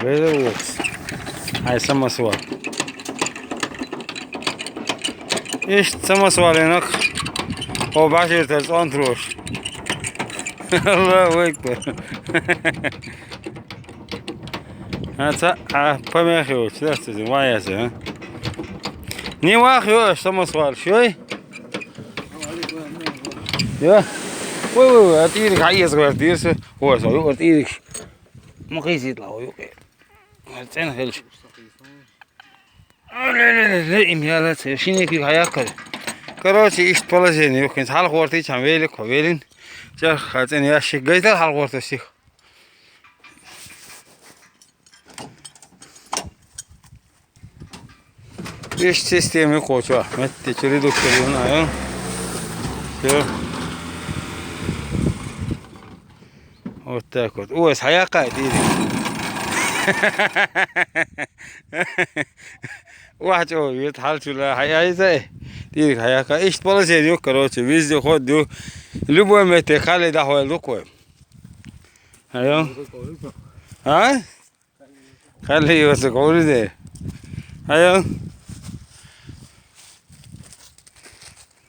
Really works. Hay самосвал. Есть самосваленок. Обаче он трош. Аллаху Экбар. Помехивать, да, кстати, ваяся, не вахиваешь самосвал, шой? Ja. Ой, het hier ga je zo hier zo. Hoor zo, het hier. Mag je zitten nou, joh. Het zijn heel. Им я лаце, шинеки хаяка. Короче, иш положение, ёхин хал хорти чам велик, велин. Жа хатен яшик гайдал хал хортосих. Иш системе коча, метте чури доктор на, Всё. Вот так вот. Ой, хаяка дири. Вачо, вет халчула хаяйза. Дири хаяка. Иш положение, короче, везде ходю. Любой месте хали да хойл рукой. Айо. А? Хали его закориде. Айо.